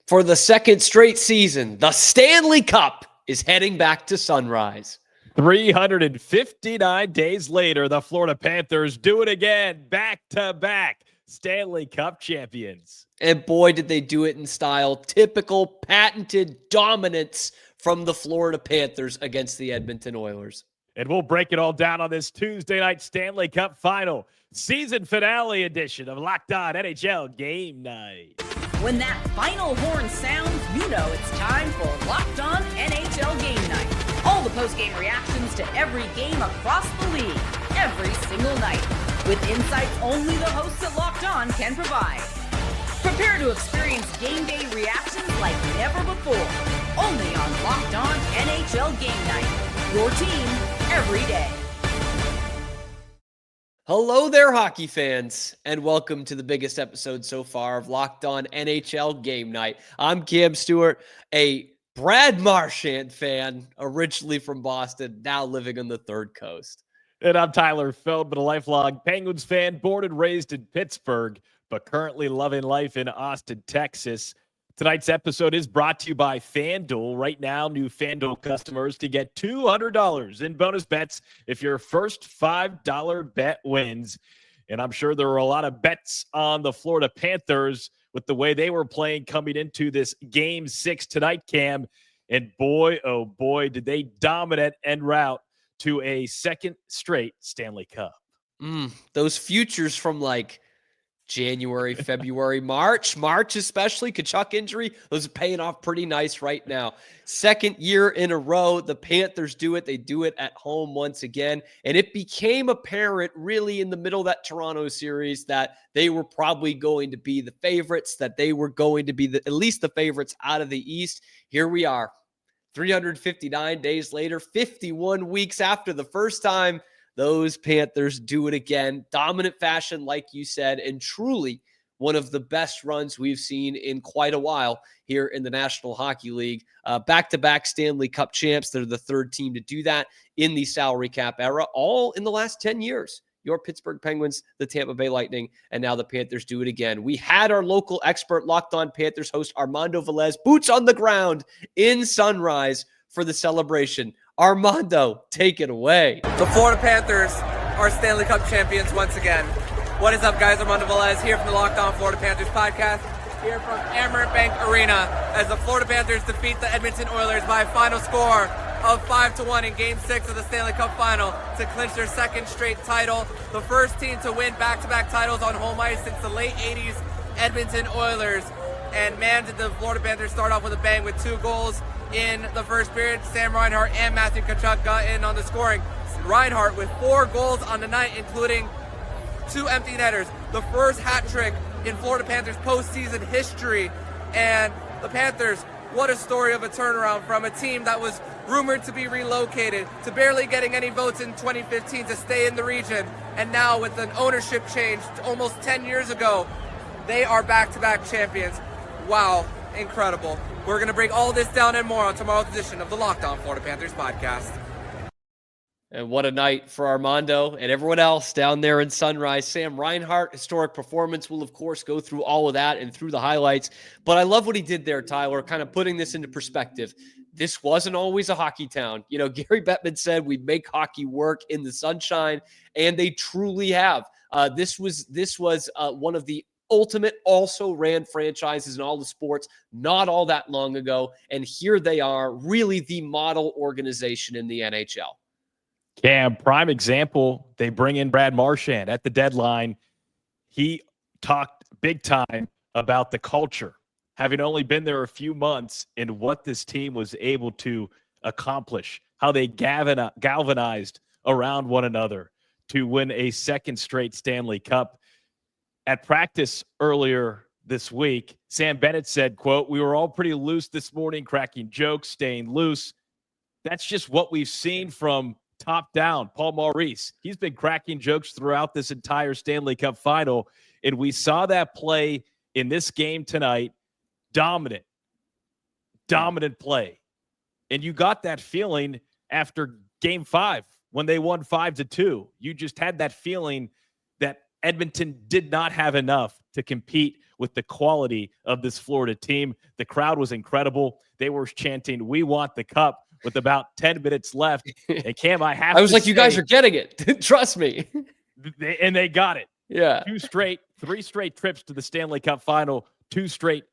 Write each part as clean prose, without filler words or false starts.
For the second straight season, the Stanley Cup is heading back to Sunrise. 359 days later, the Florida Panthers do it again, back-to-back Stanley Cup champions. And boy, did they do it in style. Typical patented dominance from the Florida Panthers against the Edmonton Oilers. And we'll break it all down on this Tuesday night Stanley Cup Final, season finale edition of Locked On NHL Game Night. When that final horn sounds, you know it's time for Locked On NHL Game Night. All the post-game reactions to every game across the league, every single night, with insights only the hosts at Locked On can provide. Prepare to experience game day reactions like never before, only on Locked On NHL Game Night. Your team every day. Hello there, hockey fans, and welcome to the biggest episode so far of Locked On NHL Game Night. I'm Cam Stewart, a Brad Marchand fan, originally from Boston, now living on the Third Coast. And I'm Tyler Feldman, a lifelong Penguins fan, born and raised in Pittsburgh, but currently loving life in Austin, Texas. Tonight's episode is brought to you by FanDuel. Right now, new FanDuel customers can get $200 in bonus bets if your first $5 bet wins. And I'm sure there were a lot of bets on the Florida Panthers with the way they were playing coming into this Game 6 tonight, Cam. And boy, oh boy, did they dominate en route to a second straight Stanley Cup. Those futures from like January, February, March especially, Tkachuk injury, those are paying off pretty nice right now. Second year in a row, the Panthers do it. They do it at home once again. And it became apparent really in the middle of that Toronto series that they were probably going to be the favorites, that they were going to be at least the favorites out of the East. Here we are, 359 days later, 51 weeks after the first time. Those Panthers do it again. Dominant fashion, like you said, and truly one of the best runs we've seen in quite a while here in the National Hockey League. Back-to-back Stanley Cup champs. They're the third team to do that in the salary cap era, all in the last 10 years. Your Pittsburgh Penguins, the Tampa Bay Lightning, and now the Panthers do it again. We had our local expert, Locked On Panthers host Armando Velez, boots on the ground in Sunrise for the celebration. Armando, take it away. The Florida Panthers are Stanley Cup champions once again. What is up, guys? Armando Velez here from the Locked On Florida Panthers podcast, here from Amerant Bank Arena, as the Florida Panthers defeat the Edmonton Oilers by a final score of 5-1 in Game 6 of the Stanley Cup Final to clinch their second straight title. The first team to win back-to-back titles on home ice since the late 80s Edmonton Oilers. And man, did the Florida Panthers start off with a bang with 2 goals in the first period. Sam Reinhart and Matthew Tkachuk got in on the scoring. Reinhart with 4 goals on the night, including 2 empty netters. The first hat trick in Florida Panthers postseason history. And the Panthers, what a story of a turnaround from a team that was rumored to be relocated, to barely getting any votes in 2015 to stay in the region. And now with an ownership change almost 10 years ago, they are back-to-back champions. Wow, incredible. We're going to break all this down and more on tomorrow's edition of the Locked On Florida Panthers podcast. And what a night for Armando and everyone else down there in Sunrise. Sam Reinhart, historic performance. We'll, of course, go through all of that and through the highlights. But I love what he did there, Tyler, kind of putting this into perspective. This wasn't always a hockey town. You know, Gary Bettman said we make hockey work in the sunshine, and they truly have. This was one of the ultimate also-ran franchises in all the sports not all that long ago, and here they are, really the model organization in the NHL. Cam, prime example, they bring in Brad Marchand at the deadline. He talked big time about the culture, having only been there a few months, and what this team was able to accomplish, how they galvanized around one another to win a second straight Stanley Cup. At practice earlier this week, Sam Bennett said, quote, "We were all pretty loose this morning, cracking jokes, staying loose." That's just what we've seen from top down. Paul Maurice, he's been cracking jokes throughout this entire Stanley Cup Final, and we saw that play in this game tonight. Dominant play. And you got that feeling after Game 5 when they won 5-2. You just had that feeling that Edmonton did not have enough to compete with the quality of this Florida team. The crowd was incredible. They were chanting, "We want the cup," with about 10 minutes left. And Cam, I was like, you guys are getting it. Trust me. They got it. Yeah. 3 straight trips to the Stanley Cup Final, 2 straight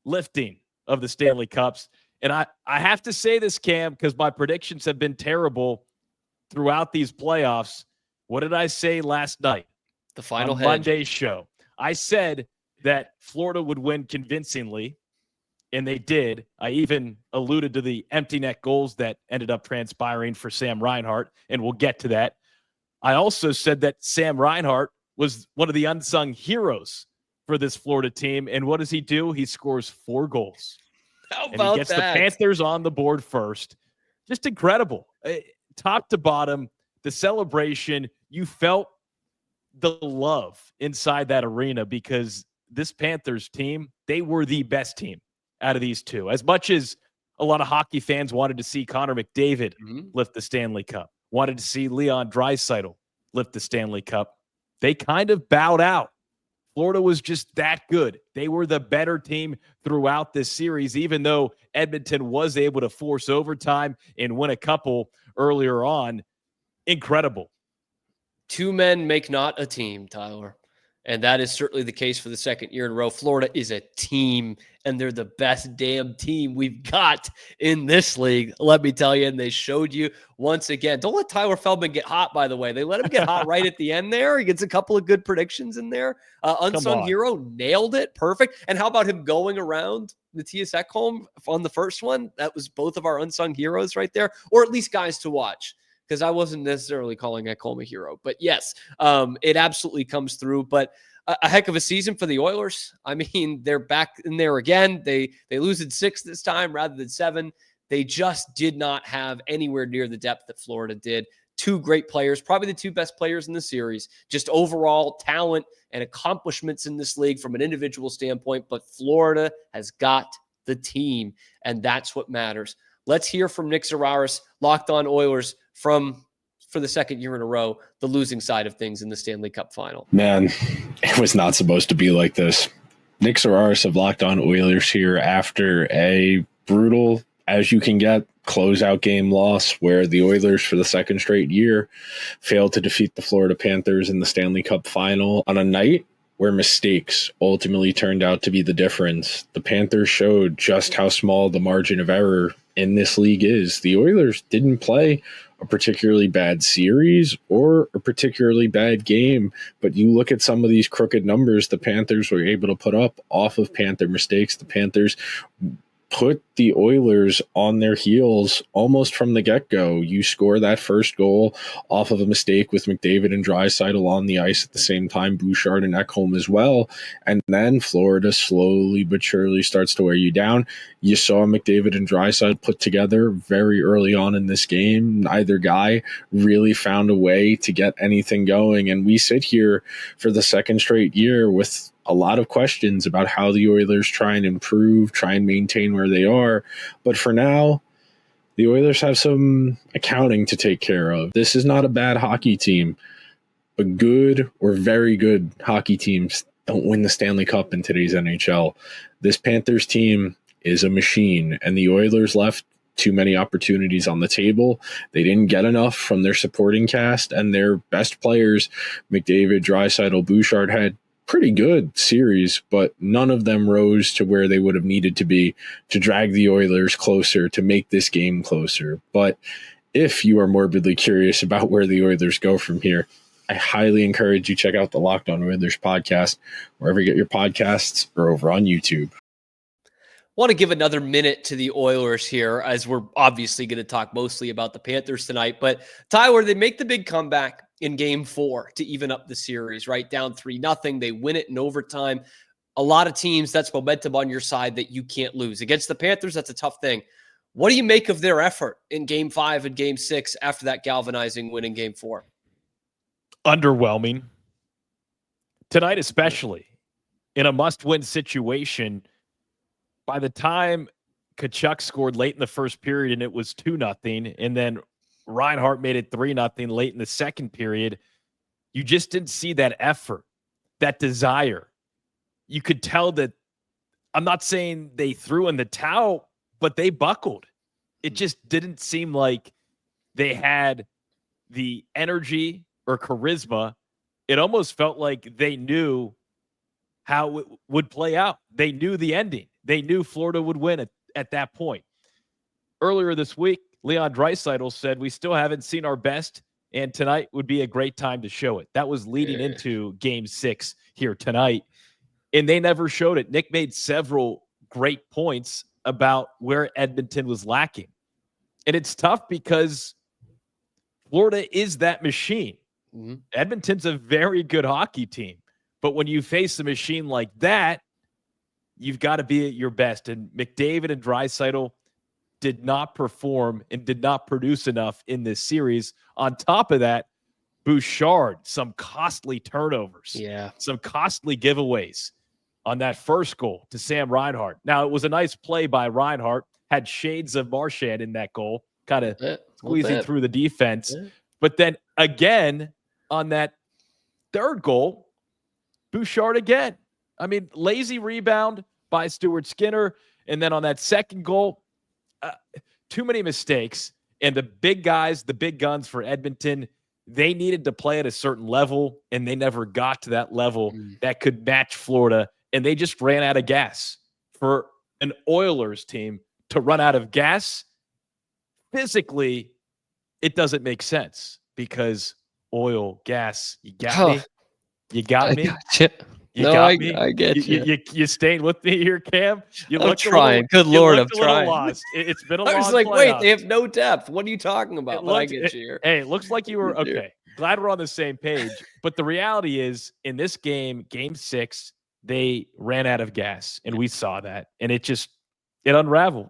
lifting of the Stanley Cups. And I have to say this, Cam, because my predictions have been terrible throughout these playoffs. What did I say last night? The final on hedge. Monday's show. I said that Florida would win convincingly, and they did. I even alluded to the empty net goals that ended up transpiring for Sam Reinhart, and we'll get to that. I also said that Sam Reinhart was one of the unsung heroes for this Florida team, and what does he do? He scores 4 goals. How and about he gets that? the Panthers on the board first. Just incredible. Top to bottom, the celebration, you felt the love inside that arena because this Panthers team, they were the best team out of these two. As much as a lot of hockey fans wanted to see Connor McDavid lift the Stanley Cup, wanted to see Leon Draisaitl lift the Stanley Cup, they kind of bowed out. Florida was just that good. They were the better team throughout this series, even though Edmonton was able to force overtime and win a couple earlier on. Incredible. 2 men make not a team, Tyler. And that is certainly the case for the second year in a row. Florida is a team, and they're the best damn team we've got in this league, let me tell you. And they showed you once again. Don't let Tyler Feldman get hot, by the way. They let him get hot right at the end there. He gets a couple of good predictions in there. Unsung hero, nailed it. Perfect. And how about him going around Matthias Ekholm on the first one? That was both of our unsung heroes right there, or at least guys to watch. Because I wasn't necessarily calling Ekholm a hero. But yes, it absolutely comes through. But a heck of a season for the Oilers. I mean, they're back in there again. They lose in 6 this time rather than 7. They just did not have anywhere near the depth that Florida did. 2 great players, probably the 2 best players in the series. Just overall talent and accomplishments in this league from an individual standpoint. But Florida has got the team, and that's what matters. Let's hear from Nick Zararis, Locked On Oilers, for the second year in a row, the losing side of things in the Stanley Cup Final. Man, it was not supposed to be like this. Nick Zararis of Locked On Oilers here after a brutal, as you can get, closeout game loss where the Oilers for the second straight year failed to defeat the Florida Panthers in the Stanley Cup Final on a night where mistakes ultimately turned out to be the difference. The Panthers showed just how small the margin of error in this league is. The Oilers didn't play a particularly bad series or a particularly bad game, but you look at some of these crooked numbers the Panthers were able to put up off of Panther mistakes. The Panthers put the Oilers on their heels almost from the get-go. You score that first goal off of a mistake with McDavid and Draisaitl on the ice at the same time, Bouchard and Ekholm as well, and then Florida slowly but surely starts to wear you down. You saw McDavid and Draisaitl put together very early on in this game. Neither guy really found a way to get anything going, and we sit here for the second straight year with a lot of questions about how the Oilers try and improve, try and maintain where they are. But for now, the Oilers have some accounting to take care of. This is not a bad hockey team, but good or very good hockey teams don't win the Stanley Cup in today's NHL. This Panthers team is a machine, and the Oilers left too many opportunities on the table. They didn't get enough from their supporting cast, and their best players, McDavid, Draisaitl, Bouchard, had pretty good series, but none of them rose to where they would have needed to be to drag the Oilers closer, to make this game closer. But if you are morbidly curious about where the Oilers go from here, I highly encourage you check out the Locked On Oilers podcast, wherever you get your podcasts, or over on YouTube. Want to give another minute to the Oilers here, as we're obviously going to talk mostly about the Panthers tonight. But Tyler, they make the big comeback in game 4 to even up the series, right? Down 3-0. They win it in overtime. A lot of teams, that's momentum on your side that you can't lose. Against the Panthers, that's a tough thing. What do you make of their effort in game 5 and game 6 after that galvanizing win in game 4? Underwhelming. Tonight, especially in a must-win situation. By the time Tkachuk scored late in the first period and it was 2-0, and then Reinhart made it 3-0 late in the second period, You just didn't see that effort, that desire. You could tell that, I'm not saying they threw in the towel, but they buckled. It just didn't seem like they had the energy or charisma. It almost felt like they knew how it would play out. They knew the ending. They knew Florida would win at that point. Earlier this week, Leon Draisaitl said, we still haven't seen our best, and tonight would be a great time to show it. That was leading into Game 6 here tonight, and they never showed it. Nick made several great points about where Edmonton was lacking. And it's tough because Florida is that machine. Mm-hmm. Edmonton's a very good hockey team. But when you face a machine like that, you've got to be at your best. And McDavid and Draisaitl did not perform and did not produce enough in this series. On top of that, Bouchard, some costly turnovers. Yeah. Some costly giveaways on that first goal to Sam Reinhart. Now, it was a nice play by Reinhart. Had shades of Marchand in that goal, kind of squeezing through the defense. Yeah. But then again, on that third goal, Bouchard again. I mean, lazy rebound by Stuart Skinner. And then on that second goal, too many mistakes. And the big guys, the big guns for Edmonton, they needed to play at a certain level, and they never got to that level that could match Florida. And they just ran out of gas. For an Oilers team to run out of gas, physically, it doesn't make sense because oil, gas, you got me? You got me? Gotcha. I get you. You staying with me here, Cam? I'm trying. Good Lord, I'm trying. Lost. It's been a long I was like, playoff. Wait, they have no depth. What are you talking about? I get you here. Hey, it looks like you were okay. Glad we're on the same page. But the reality is, in this game, Game 6, they ran out of gas, and we saw that, and it unraveled.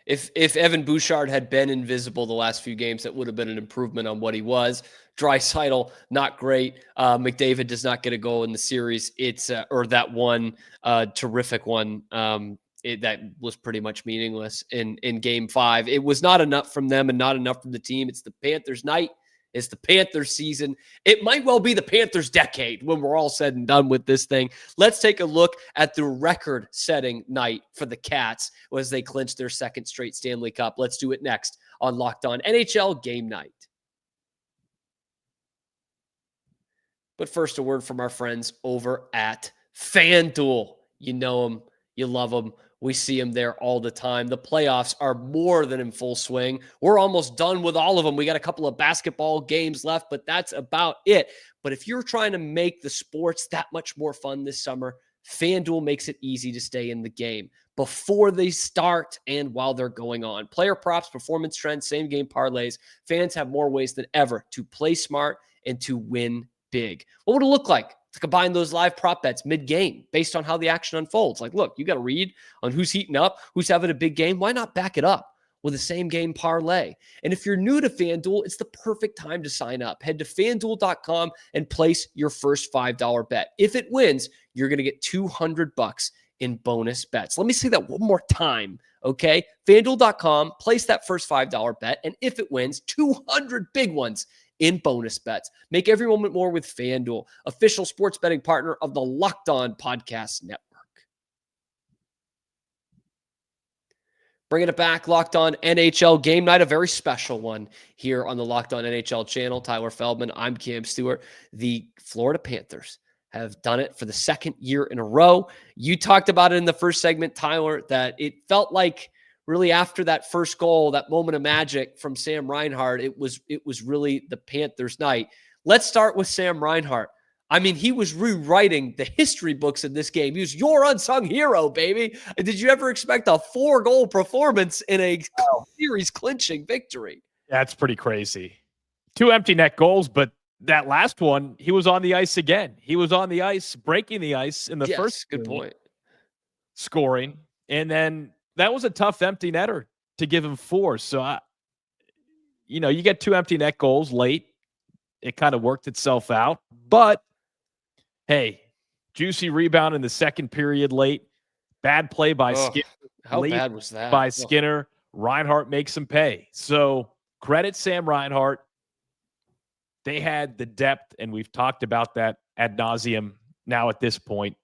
If Evan Bouchard had been invisible the last few games, that would have been an improvement on what he was. Draisaitl, not great. McDavid does not get a goal in the series. It's or that one terrific one that was pretty much meaningless in Game 5. It was not enough from them and not enough from the team. It's the Panthers' night. It's the Panthers season. It might well be the Panthers decade when we're all said and done with this thing. Let's take a look at the record-setting night for the Cats as they clinch their second straight Stanley Cup. Let's do it next on Locked On NHL Game Night. But first, a word from our friends over at FanDuel. You know them. You love them. We see them there all the time. The playoffs are more than in full swing. We're almost done with all of them. We got a couple of basketball games left, but that's about it. But if you're trying to make the sports that much more fun this summer, FanDuel makes it easy to stay in the game before they start and while they're going on. Player props, performance trends, same game parlays. Fans have more ways than ever to play smart and to win big. What would it look like to combine those live prop bets mid-game based on how the action unfolds? Like, look, you got to read on who's heating up, who's having a big game. Why not back it up with a same game parlay? And if you're new to FanDuel, it's the perfect time to sign up. Head to FanDuel.com and place your first $5 bet. If it wins, you're going to get $200 in bonus bets. Let me say that one more time, okay? FanDuel.com, place that first $5 bet, and if it wins, 200 big ones in bonus bets. Make every moment more with FanDuel, official sports betting partner of the Locked On Podcast Network. Bringing it back, Locked On NHL Game Night, a very special one here on the Locked On NHL channel. Tyler Feldman, I'm Cam Stewart. The Florida Panthers have done it for the second year in a row. You talked about it in the first segment, Tyler, that it felt like really after that first goal, that moment of magic from Sam Reinhart, it was really the Panthers' night. Let's start with Sam Reinhart. I mean, he was rewriting the history books in this game. He was your unsung hero, baby. Did you ever expect a 4-goal performance in a series clinching victory? That's pretty crazy. 2 empty net goals, but that last one, he was on the ice again. He was on the ice, breaking the ice in the first good point. Scoring. And then that was a tough empty netter to give him 4. So, you get 2 empty net goals late. It kind of worked itself out. But, hey, juicy rebound in the second period late. Bad play by Skinner. How bad was that? By Skinner. Reinhart makes him pay. So, credit Sam Reinhart. they had the depth, and we've talked about that ad nauseum now at this point.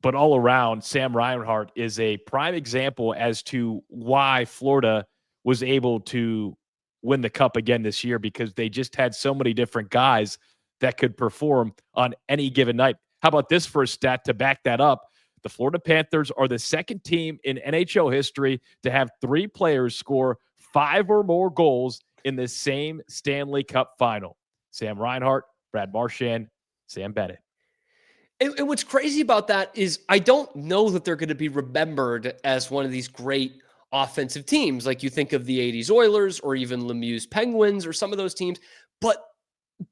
But all around, Sam Reinhart is a prime example as to why Florida was able to win the Cup again this year, because they just had so many different guys that could perform on any given night. How about this for a stat to back that up? The Florida Panthers are the second team in NHL history to have 3 players score 5 or more goals in the same Stanley Cup final. Sam Reinhart, Brad Marchand, Sam Bennett. And what's crazy about that is I don't know that they're going to be remembered as one of these great offensive teams. Like you think of the 80s Oilers or even Lemieux's Penguins or some of those teams, but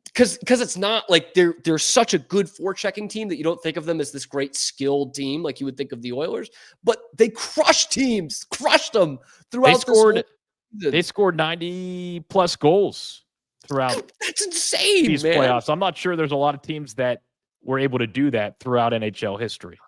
because it's not like they're such a good forechecking team that you don't think of them as this great skilled team like you would think of the Oilers, but they crushed them throughout They scored 90 plus goals throughout That's insane, these man. playoffs. I'm not sure there's a lot of teams that were able to do that throughout NHL history.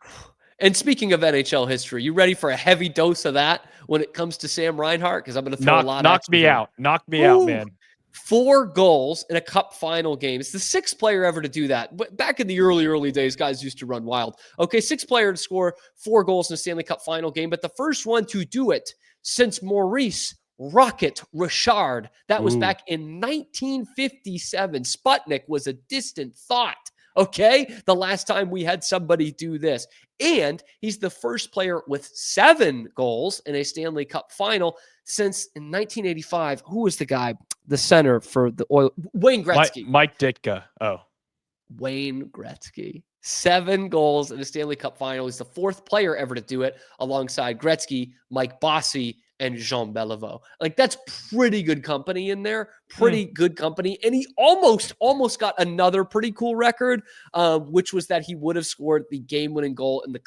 And speaking of NHL history, you ready for a heavy dose of that when it comes to Sam Reinhart? Because I'm going to throw a lot. Knock me out, man. 4 goals in a Cup final game. It's the 6th player ever to do that. But back in the early days, guys used to run wild. Okay, 6th player to score 4 goals in a Stanley Cup final game, but the first one to do it since Maurice Rocket Richard. That was back in 1957. Sputnik was a distant thought. Okay, the last time we had somebody do this. And he's the first player with 7 goals in a Stanley Cup final since in 1985. Who was the guy? The center for the Oilers? Wayne Gretzky. Mike Ditka. Oh. Wayne Gretzky. 7 goals in a Stanley Cup final. He's the 4th player ever to do it alongside Gretzky, Mike Bossy, and Jean Beliveau. Like, that's pretty good company in there. Pretty good company. And he almost got another pretty cool record, which was that he would have scored the game-winning goal in the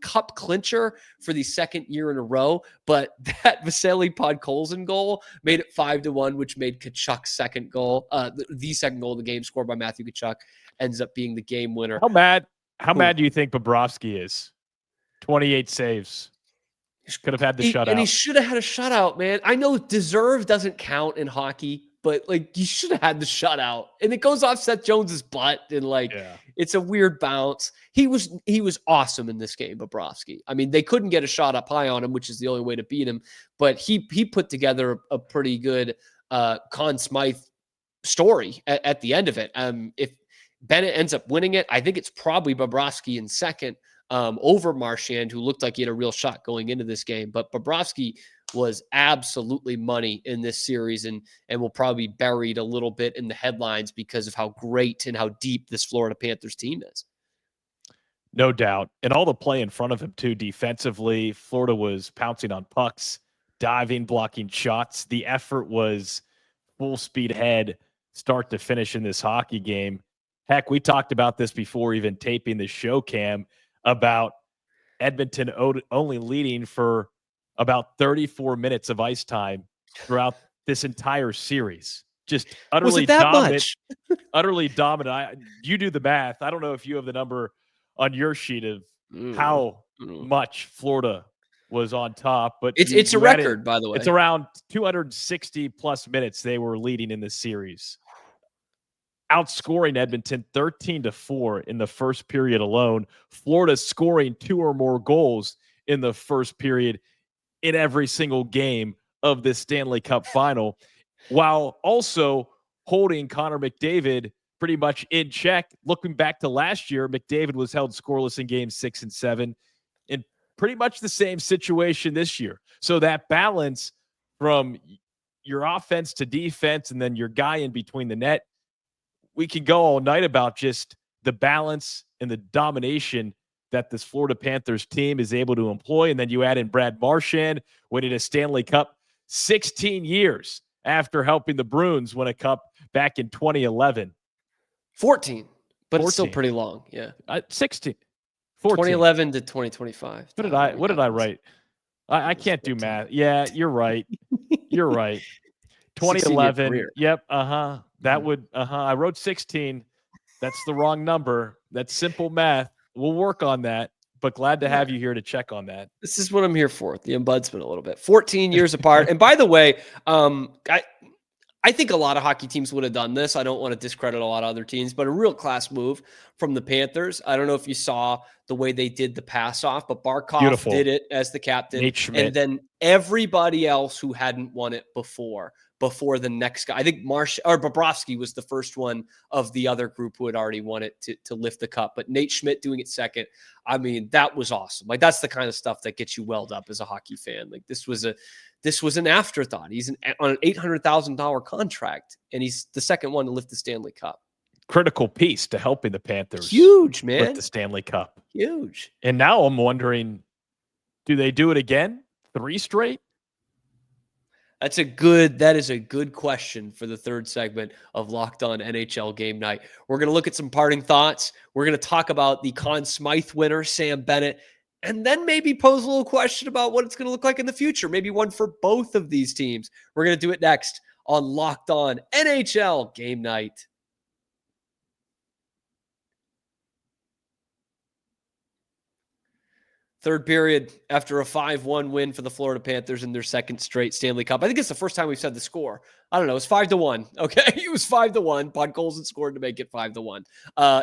Cup clincher for the 2nd year in a row. But that Vasily Podkolzin goal made it 5-1, which made Tkachuk's second goal, the second goal of the game scored by Matthew Tkachuk, ends up being the game winner. How mad do you think Bobrovsky is? 28 saves. Could have had the shutout. And he should have had a shutout, man. I know deserve doesn't count in hockey, but like you should have had the shutout. And it goes off Seth Jones's butt, and it's a weird bounce. He was awesome in this game, Bobrovsky. I mean, they couldn't get a shot up high on him, which is the only way to beat him. But he put together a pretty good Conn Smythe story at the end of it. If Bennett ends up winning it, I think it's probably Bobrovsky in second. Over Marchand, who looked like he had a real shot going into this game. But Bobrovsky was absolutely money in this series and will probably be buried a little bit in the headlines because of how great and how deep this Florida Panthers team is. No doubt. And all the play in front of him, too, defensively. Florida was pouncing on pucks, diving, blocking shots. The effort was full speed ahead, start to finish in this hockey game. Heck, we talked about this before even taping the show, Cam, about Edmonton only leading for about 34 minutes of ice time throughout this entire series. Just utterly dominant. Utterly dominant. You do the math. I don't know if you have the number on your sheet of how much Florida was on top, but it's a record, by the way. It's around 260 plus minutes they were leading in this series, outscoring Edmonton 13-4 in the first period alone. Florida scoring 2 or more goals in the first period in every single game of this Stanley Cup final, while also holding Connor McDavid pretty much in check. Looking back to last year, McDavid was held scoreless in games 6 and 7, in pretty much the same situation this year. So that balance from your offense to defense and then your guy in between the net, we could go all night about just the balance and the domination that this Florida Panthers team is able to employ. And then you add in Brad Marchand winning a Stanley Cup 16 years after helping the Bruins win a cup back in 2011. 14, but 14. It's still pretty long. Yeah. 16. 14. 2011 to 2025. What did I write? I can't do math. Yeah, you're right. You're right. 2011. Yep. That would, I wrote 16. That's the wrong number. That's simple math. We'll work on that, but glad to have you here to check on that. This is what I'm here for, the ombudsman a little bit. 14 years apart. And by the way, I I think a lot of hockey teams would have done this. I don't want to discredit a lot of other teams, but a real class move from the Panthers. I don't know if you saw the way they did the pass off, but Barkov Beautiful. did it as the captain. Nate Schmidt. And then everybody else who hadn't won it before the next guy. I think Bobrovsky was the first one of the other group who had already won it to lift the cup. But Nate Schmidt doing it second, I mean, that was awesome. Like, that's the kind of stuff that gets you welled up as a hockey fan. Like, this was an afterthought. He's on an $800,000 contract, and he's the second one to lift the Stanley Cup. Critical piece to helping the Panthers. Huge, man. Lift the Stanley Cup. Huge. And now I'm wondering, do they do it again? 3 straight? That is a good question for the third segment of Locked On NHL Game Night. We're going to look at some parting thoughts. We're going to talk about the Conn Smythe winner, Sam Bennett, and then maybe pose a little question about what it's going to look like in the future. Maybe one for both of these teams. We're going to do it next on Locked On NHL Game Night. Third period after a 5-1 win for the Florida Panthers in their second straight Stanley Cup. I think it's the first time we've said the score. I don't know. It's 5-1. Okay. It was 5-1. Podkolzin scored to make it 5-1.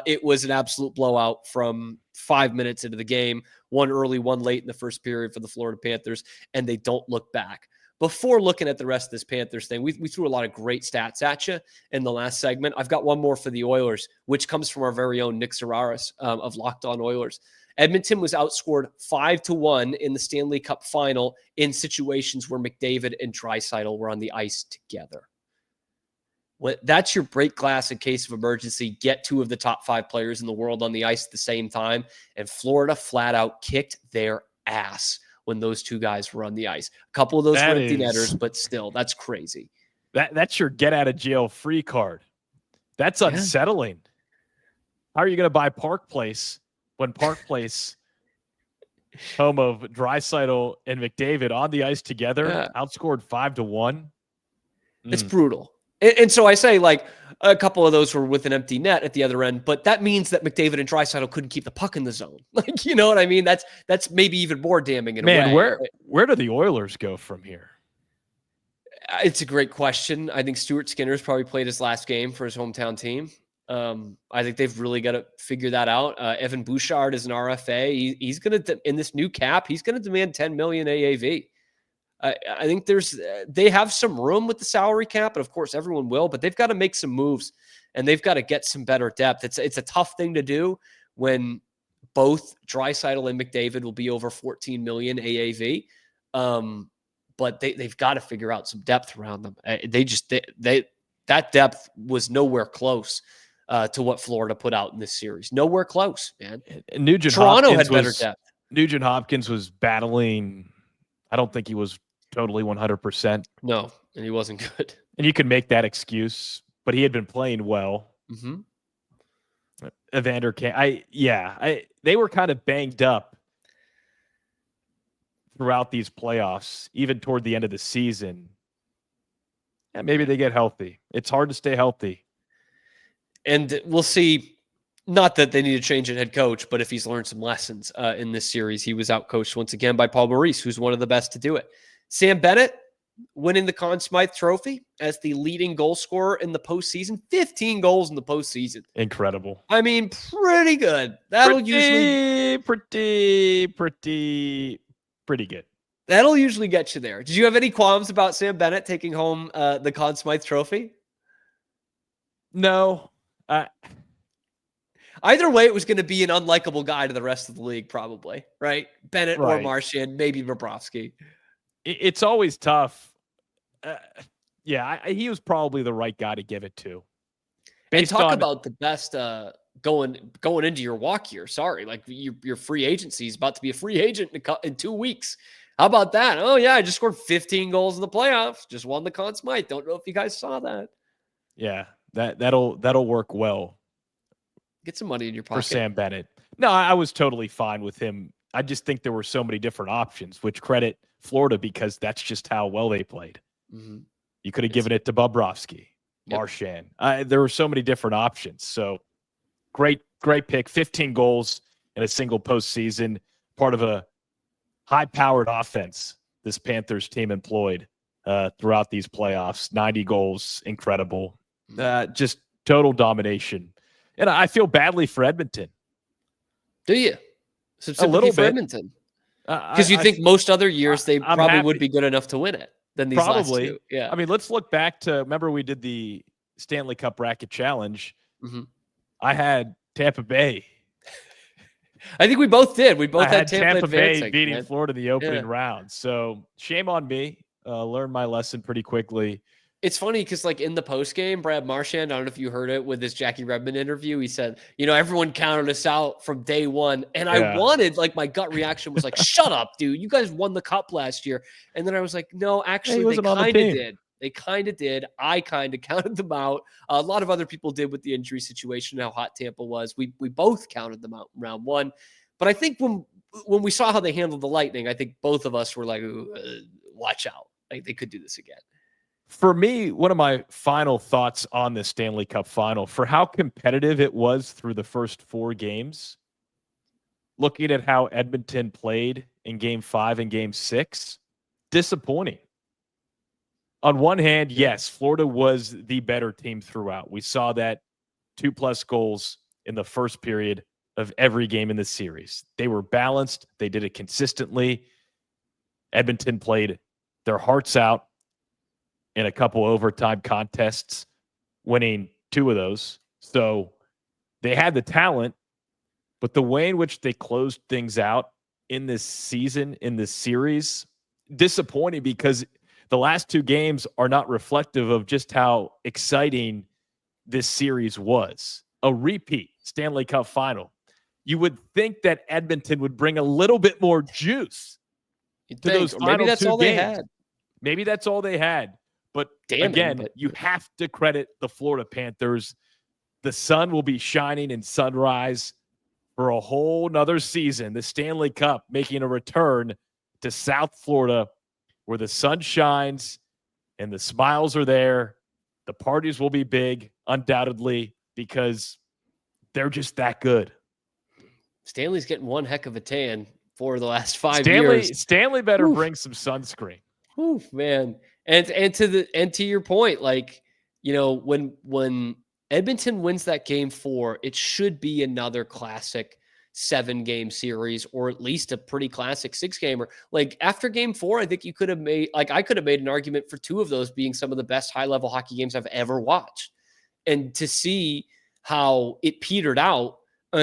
It was an absolute blowout from 5 minutes into the game. One early, one late in the first period for the Florida Panthers, and they don't look back. Before looking at the rest of this Panthers thing, we threw a lot of great stats at you in the last segment. I've got one more for the Oilers, which comes from our very own Nick Zararis of Locked On Oilers. Edmonton was outscored 5-1 in the Stanley Cup Final in situations where McDavid and Draisaitl were on the ice together. That's your break glass in case of emergency. Get 2 of the top 5 players in the world on the ice at the same time. And Florida flat out kicked their ass when those 2 guys were on the ice. A couple of those were empty netters, but still, that's crazy. That's your get out of jail free card. That's unsettling. How are you going to buy Park Place when Park Place, home of Draisaitl and McDavid on the ice together, outscored 5-1? It's brutal. And so I say, like, a couple of those were with an empty net at the other end, but that means that McDavid and Draisaitl couldn't keep the puck in the zone. Like, you know what I mean? That's maybe even more damning in a way. Where do the Oilers go from here? It's a great question. I think Stuart Skinner's probably played his last game for his hometown team. I think they've really got to figure that out. Evan Bouchard is an RFA. He's going to, in this new cap, he's going to demand $10 million AAV. I think they have some room with the salary cap, and of course everyone will, but they've got to make some moves and they've got to get some better depth. It's a tough thing to do when both Draisaitl and McDavid will be over $14 million AAV. But they've got to figure out some depth around them. That depth was nowhere close to what Florida put out in this series. Nowhere close, man. Toronto had better depth. Nugent Hopkins was battling. I don't think he was totally 100%. No, and he wasn't good. And you can make that excuse, but he had been playing well. Mm-hmm. Evander Kane, they were kind of banged up throughout these playoffs, even toward the end of the season. Yeah, maybe they get healthy. It's hard to stay healthy. And we'll see, not that they need to change a head coach, but if he's learned some lessons in this series. He was outcoached once again by Paul Maurice, who's one of the best to do it. Sam Bennett winning the Conn Smythe Trophy as the leading goal scorer in the postseason. 15 goals in the postseason. Incredible. I mean, pretty good. That'll usually pretty good. That'll usually get you there. Did you have any qualms about Sam Bennett taking home the Conn Smythe Trophy? No. Either way, it was going to be an unlikable guy to the rest of the league, probably, right? Bennett or Marchand, maybe Bobrovsky. It's always tough. He was probably the right guy to give it to. And talk about the best going into your walk year. Sorry, like your free agency is about to be a free agent in 2 weeks. How about that? Oh yeah, I just scored 15 goals in the playoffs. Just won the Conn Smythe. Don't know if you guys saw that. Yeah, that'll work well. Get some money in your pocket for Sam Bennett. No, I was totally fine with him. I just think there were so many different options, which credit Florida because that's just how well they played. Mm-hmm. You could have given it to Bobrovsky, Marchand. There were so many different options. So great pick. 15 goals in a single postseason, part of a high-powered offense this Panthers team employed throughout these playoffs. 90 goals, incredible. Just total domination. And I feel badly for Edmonton. Do you? Some A sympathy little for bit. Edmonton. Because you think most other years they I'm probably happy. would be good enough to win it than these last two. Yeah. I mean, let's look back to, remember we did the Stanley Cup Bracket Challenge. Mm-hmm. I had Tampa Bay. I think we both did. We both I had Tampa Bay beating man. Florida in the opening round. So shame on me. Learned my lesson pretty quickly. It's funny because, like, in the post game, Brad Marchand, I don't know if you heard it with his Jackie Redmond interview. He said, everyone counted us out from day one. And I wanted, like, my gut reaction was like, shut up, dude. You guys won the cup last year. And then I was like, no, actually, they kind of did. They kind of did. I kind of counted them out. A lot of other people did with the injury situation, how hot Tampa was. We both counted them out in round one. But I think when we saw how they handled the Lightning, I think both of us were like, watch out. Like, they could do this again. For me, one of my final thoughts on the Stanley Cup Final, for how competitive it was through the first 4 games, looking at how Edmonton played in Game 5 and Game 6, disappointing. On one hand, yes, Florida was the better team throughout. We saw that 2+ goals in the first period of every game in the series. They were balanced. They did it consistently. Edmonton played their hearts out in a couple overtime contests, winning 2 of those. So they had the talent, but the way in which they closed things out in this season, in this series, disappointing because the last 2 games are not reflective of just how exciting this series was. A repeat Stanley Cup Final. You would think that Edmonton would bring a little bit more juice to those final maybe that's 2 all games. they had. Maybe that's all they had. But you have to credit the Florida Panthers. The sun will be shining in Sunrise for a whole nother season. The Stanley Cup making a return to South Florida where the sun shines and the smiles are there. The parties will be big, undoubtedly, because they're just that good. Stanley's getting one heck of a tan for the last 5 years. Stanley better bring some sunscreen. Oof, man. And to your point, like, when Edmonton wins that Game 4, it should be another classic 7-game series, or at least a pretty classic 6-gamer. Like, after Game 4, I think I could have made an argument for 2 of those being some of the best high-level hockey games I've ever watched. And to see how it petered out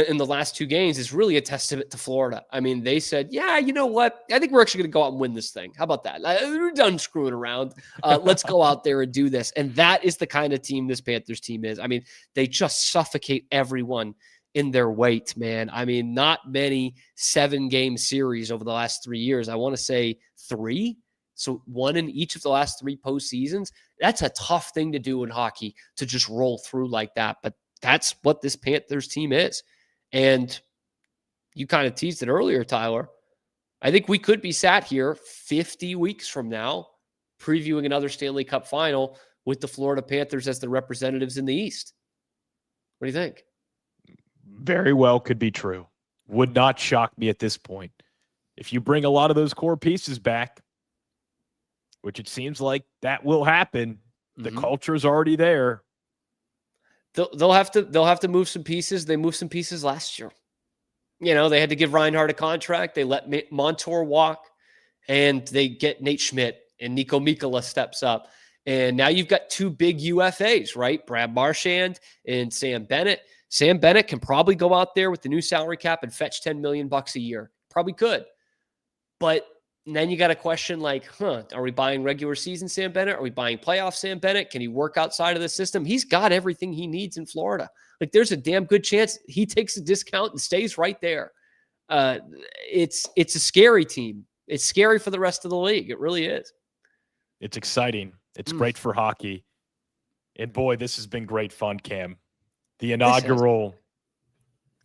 in the last 2 games is really a testament to Florida. I mean, they said, yeah, you know what? I think we're actually going to go out and win this thing. How about that? We're done screwing around. Let's go out there and do this. And that is the kind of team this Panthers team is. I mean, they just suffocate everyone in their weight, man. I mean, not many 7-game series over the last 3 years. I want to say 3. So 1 in each of the last 3 postseasons. That's a tough thing to do in hockey, to just roll through like that. But that's what this Panthers team is. And you kind of teased it earlier, Tyler. I think we could be sat here 50 weeks from now previewing another Stanley Cup Final with the Florida Panthers as the representatives in the East. What do you think? Very well could be true. Would not shock me at this point. If you bring a lot of those core pieces back, which it seems like that will happen, the culture's already there. They'll have to move some pieces. They moved some pieces last year. They had to give Reinhart a contract. They let Montour walk, and they get Nate Schmidt, and Nico Mikkola steps up. And now you've got 2 big UFAs, right? Brad Marchand and Sam Bennett. Sam Bennett can probably go out there with the new salary cap and fetch $10 million a year. Probably could. But then you got a question like, are we buying regular season Sam Bennett? Are we buying playoff Sam Bennett? Can he work outside of the system? He's got everything he needs in Florida. Like, there's a damn good chance he takes a discount and stays right there. It's a scary team. It's scary for the rest of the league. It really is. It's exciting. It's great for hockey. And boy, this has been great fun, Cam. The inaugural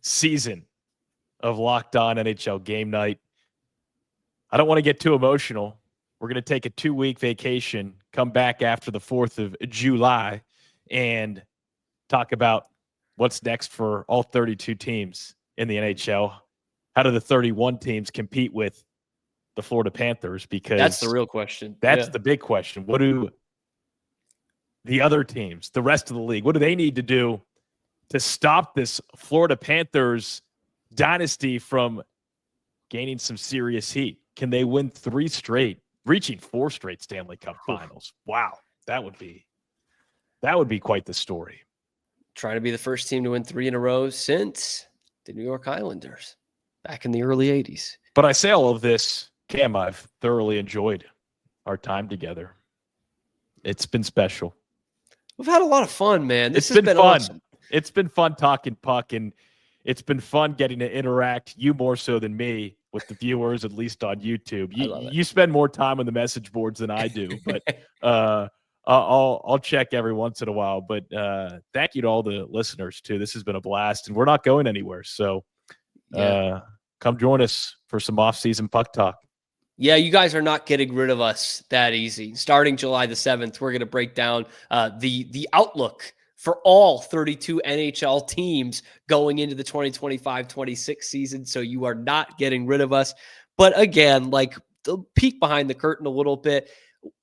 season of Locked On NHL Game Night. I don't want to get too emotional. We're going to take a 2-week vacation, come back after the 4th of July, and talk about what's next for all 32 teams in the NHL. How do the 31 teams compete with the Florida Panthers, because That's the real question. That's Yeah. the big question. What do the other teams, the rest of the league, what do they need to do to stop this Florida Panthers dynasty from gaining some serious heat? Can they win 3 straight, reaching 4 straight Stanley Cup Finals? Wow, that would be quite the story. Trying to be the first team to win 3 in a row since the New York Islanders back in the early 80s. But I say all of this, Cam, I've thoroughly enjoyed our time together. It's been special. We've had a lot of fun, man. This It's has been been fun. awesome. It's been fun talking puck, and it's been fun getting to interact, you more so than me, with the viewers, at least on YouTube. You spend more time on the message boards than I do, but I'll check every once in a while. But thank you to all the listeners too. This has been a blast, and we're not going anywhere. So come join us for some off-season puck talk. Yeah, you guys are not getting rid of us that easy. Starting July the 7th, we're going to break down the outlook for all 32 NHL teams going into the 2025-26 season. So you are not getting rid of us. But again, like, the peek behind the curtain a little bit.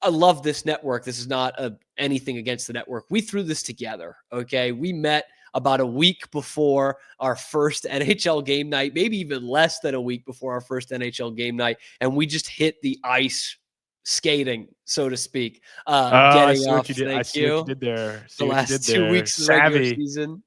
I love this network. This is not anything against the network. We threw this together, okay? We met about a week before our first NHL game night, maybe even less than a week before our first NHL game night, and we just hit the ice skating, so to speak. I see off, what you did. I see what you did there. The last 2 weeks of the regular season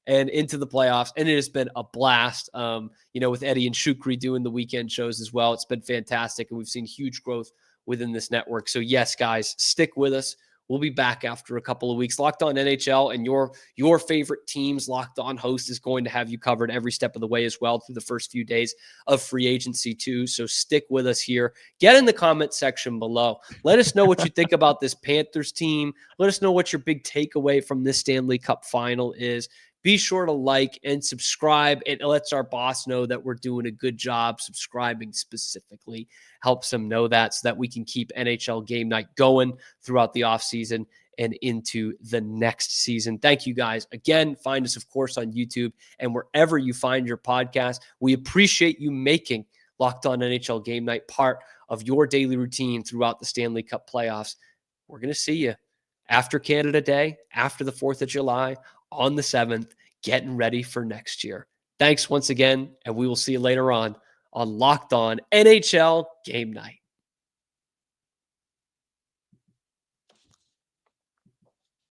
and into the playoffs, and it has been a blast. With Eddie and Shukri doing the weekend shows as well, it's been fantastic, and we've seen huge growth within this network. So yes, guys, stick with us. We'll be back after a couple of weeks. Locked On NHL and your favorite teams Locked On host is going to have you covered every step of the way as well through the first few days of free agency too. So stick with us here. Get in the comment section below. Let us know what you think about this Panthers team. Let us know what your big takeaway from this Stanley Cup Final is. Be sure to like and subscribe. It lets our boss know that we're doing a good job. Subscribing specifically helps him know that, so that we can keep NHL Game Night going throughout the offseason and into the next season. Thank you guys. Again, find us, of course, on YouTube and wherever you find your podcast. We appreciate you making Locked On NHL Game Night part of your daily routine throughout the Stanley Cup playoffs. We're going to see you after Canada Day, after the 4th of July, on the 7th, getting ready for next year. Thanks once again, and we will see you later on Locked On NHL Game Night.